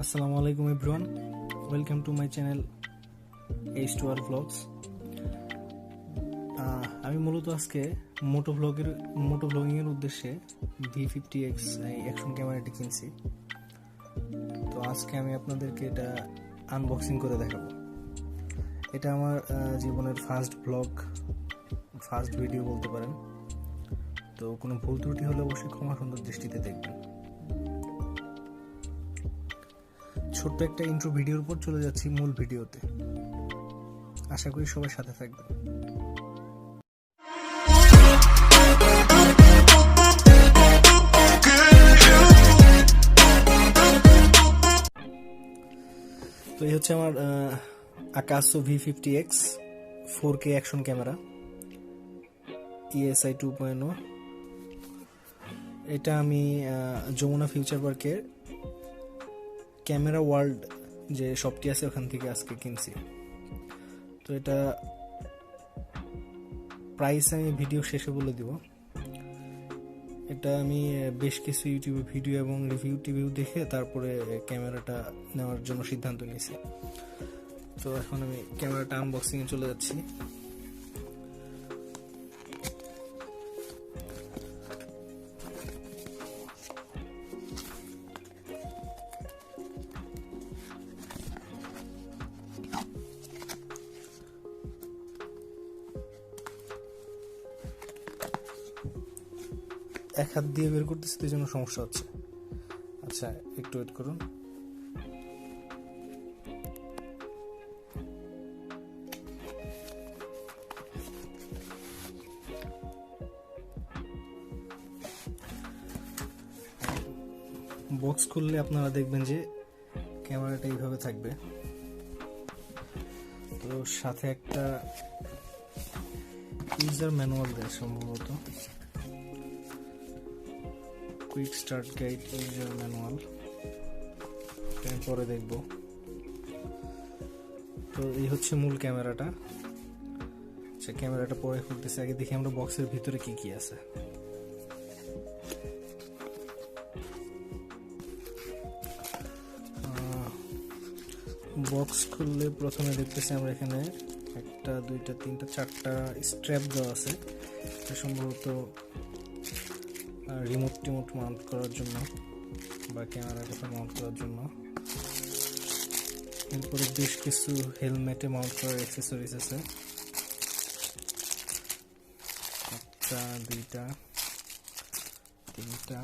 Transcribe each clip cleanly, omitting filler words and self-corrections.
আসসালামু আলাইকুম everyone, welcome to my channel H2R Vlogs। আমি মূলত আজকে মোটো ব্লগিং এর উদ্দেশ্যে V50X অ্যাকশন ক্যামেরাটি কিনছি। তো আজকে আমি আপনাদেরকে এটা আনবক্সিং করে দেখাবো। এটা আমার জীবনের ফার্স্ট ভিডিও বলতে পারেন। তো কোনো ভুল ত্রুটি হলে অবশ্যই ক্ষমা সুন্দর দৃষ্টিতে দেখবেন। ছোট্ট একটা ইন্ট্রো ভিডিওর পর চলে যাচ্ছি মূল ভিডিওতে। আশা করি সবাই সাথে থাকবেন। তো এই হচ্ছে আমার Akaso V50X 4K action camera ESI 2.0। এটা আমি যমুনা ফিউচার পার্কের ক্যামেরা ওয়ার্ল্ড যে শপটি আছে ওখান থেকে আজকে কিনছি। তো এটা প্রাইস আমি ভিডিও শেষে বলে দিব। এটা আমি বেশ কিছু ইউটিউবে ভিডিও এবং রিভিউ দেখে তারপরে ক্যামেরাটা নেওয়ার জন্য সিদ্ধান্ত নিয়েছি। তো এখন আমি ক্যামেরাটা আনবক্সিং এ চলে যাচ্ছি। এক হাত দিয়ে বের করতেছি, তো জন্য সমস্যা হচ্ছে। আচ্ছা, একটু ওয়েট করুন। বক্স খুললে আপনারা দেখবেন যে ক্যামেরাটা এইভাবে থাকবে। তো সাথে একটা ইউজার ম্যানুয়াল দেয় সম্ভবত, quick start guide user manual, আমি পরে দেখব। তো এই হচ্ছে মূল ক্যামেরাটা। আচ্ছা, ক্যামেরাটা পরে খুলতেছে, আগে দেখি আমরা বক্সের ভিতরে কি কি আছে। বক্স খুললে প্রথমে দেখতেছি আমরা এখানে একটা, দুইটা, তিনটা, চারটা স্ট্র্যাপ দেওয়া আছে, সম্ভবত রিমোট মাউন্ট করার জন্য বা ক্যামেরা কোথাও মাউন্ট করার জন্য। এরপরে বেশ কিছু হেলমেটে মাউন্ট করার অ্যাক্সেসরিজ আছে, একটা, দুইটা, তিনটা।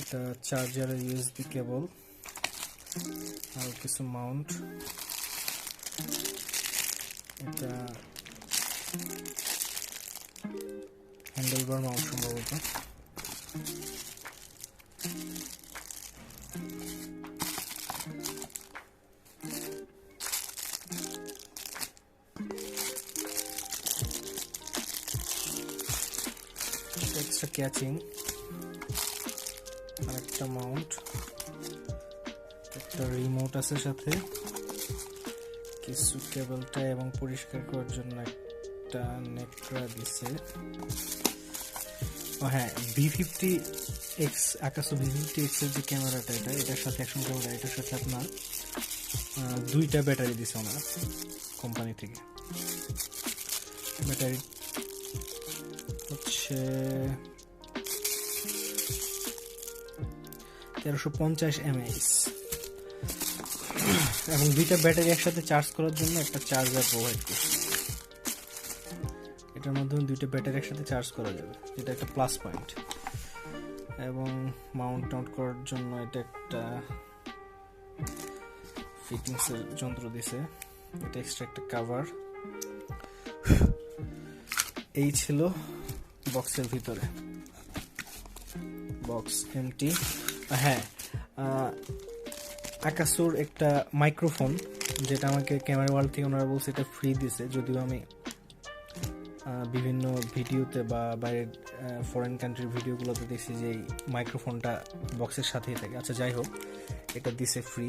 একটা চার্জারের USB কেবল আর কিছু মাউন্ট। এটা হ্যান্ডেলবার মাউন্ট সম্ভবত। এক্সট্রা ক্যাচিং আর একটা মাউন্ট, একটা রিমোট আছে সাথে, কিছু কেবলটা এবং পরিষ্কার করার জন্য একটা নেকড়া দিছে। ও হ্যাঁ, V50X Akaso V50X এর যে ক্যামেরাটা, এটার সাথে অ্যাকশন ক্যামেরা, এটার সাথে আপনার দুইটা ব্যাটারি দিছে ওনার কোম্পানি থেকে। ব্যাটারি হচ্ছে 1350 mAh এবং দুইটা ব্যাটারি একসাথে চার্জ করার জন্য একটা চার্জার প্রোভাইড করছে। এটার মাধ্যমে দুইটা ব্যাটারি একসাথে চার্জ করা যাবে, যেটা একটা প্লাস পয়েন্ট। এবং মাউন্ট করার জন্য এটা একটা ফিটিংস এর যন্ত্র দিছে, এটা এক্সট্রা একটা কভার। এই ছিল বক্সের ভিতরে, বক্স এমটি। হ্যাঁ, আকাসোর একটা মাইক্রোফোন, যেটা আমাকে ক্যামেরা ওয়ার্ল্ড থেকে ওনারা বলছে এটা ফ্রি দিছে, যদিও আমি বিভিন্ন ভিডিওতে বা বাইরের ফরেন কান্ট্রির ভিডিওগুলোতে দেখছি যে এই মাইক্রোফোনটা বক্সের সাথেই থাকে। আচ্ছা, যাই হোক, এটা দিছে ফ্রি।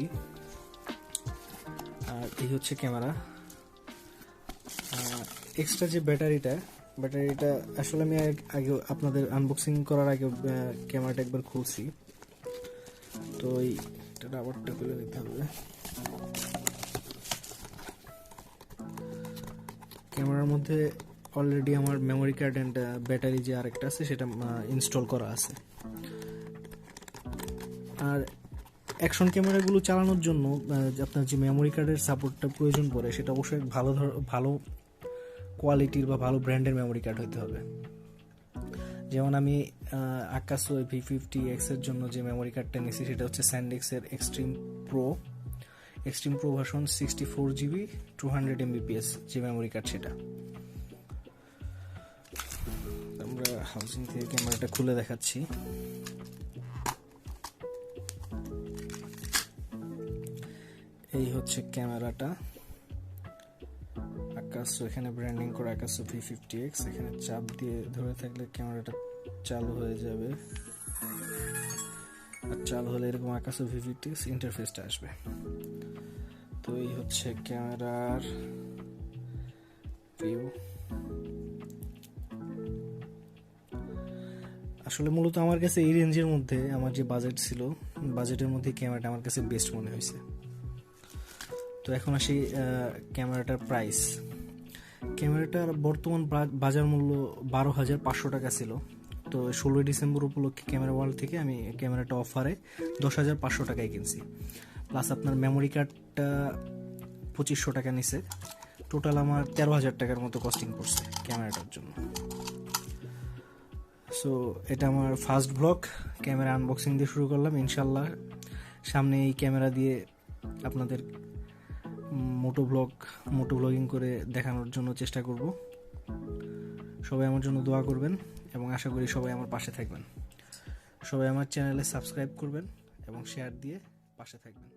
আর এই হচ্ছে ক্যামেরা। এক্সট্রা যে ব্যাটারিটা আসলে আমি আগে আপনাদের আনবক্সিং করার আগে ক্যামেরাটা একবার খুলছি। তো এটা রাবারটা খুলে নিতে হবে। ক্যামেরার মধ্যে অলরেডি আমার মেমোরি কার্ড অ্যান্ড ব্যাটারি যে আরেকটা আছে সেটা ইনস্টল করা আছে। আর অ্যাকশন ক্যামেরাগুলো চালানোর জন্য আপনার যে মেমোরি কার্ডের সাপোর্টটা প্রয়োজন পড়ে সেটা অবশ্যই ভালো কোয়ালিটির বা ভালো ব্র্যান্ডের মেমোরি কার্ড হতে হবে। যেমন আমি আকাসো V50X এর জন্য যে মেমোরি কার্ডটা নিয়েছি সেটা হচ্ছে স্যান্ডিক্সের extreme pro version 64GB 200 MBPS যে মেমোরি কার্ড সেটা। আমরা হাউজিং থেকে ক্যামেরাটা খুলে দেখাচ্ছি। এই হচ্ছে ক্যামেরাটা, আকাসো, এখানে ব্র্যান্ডিং করা আকাসো V50X। এখানে চাপ দিয়ে ধরে থাকলে ক্যামেরাটা চালু হয়ে যাবে, আর চালু হলে এরকম আকাসো V50X ইন্টারফেসটা আসবে। তো এই হচ্ছে ক্যামেরার ভিউ। আসলে মূলত আমার কাছে এই রেঞ্জের মধ্যে আমার যে বাজেট ছিল, বাজেটের মধ্যে ক্যামেরাটা আমার কাছে বেস্ট মনে হয়েছে। তো এখন আসি ক্যামেরাটার প্রাইস। ক্যামেরাটার বর্তমান বাজার মূল্য 12,500 টাকা ছিল। তো 16 ডিসেম্বর উপলক্ষে ক্যামেরা ওয়ার্ল্ড থেকে আমি ক্যামেরাটা অফারে 10,500 টাকায় কিনছি। প্লাস আপনার মেমোরি কার্ডটা 2500 টাকা নিছে। টোটাল আমার 13,000 টাকার মতো কস্টিং পড়ছে ক্যামেরাটার জন্য। সো এটা আমার ফার্স্ট ব্লগ, ক্যামেরা আনবক্সিং দিয়ে শুরু করলাম। ইনশাল্লাহ সামনে এই ক্যামেরা দিয়ে আপনাদের মোটো ব্লগিং করে দেখানোর জন্য চেষ্টা করব। সবাই আমার জন্য দোয়া করবেন এবং আশা করি সবাই আমার পাশে থাকবেন। সবাই আমার চ্যানেলে সাবস্ক্রাইব করবেন এবং শেয়ার দিয়ে পাশে থাকবেন।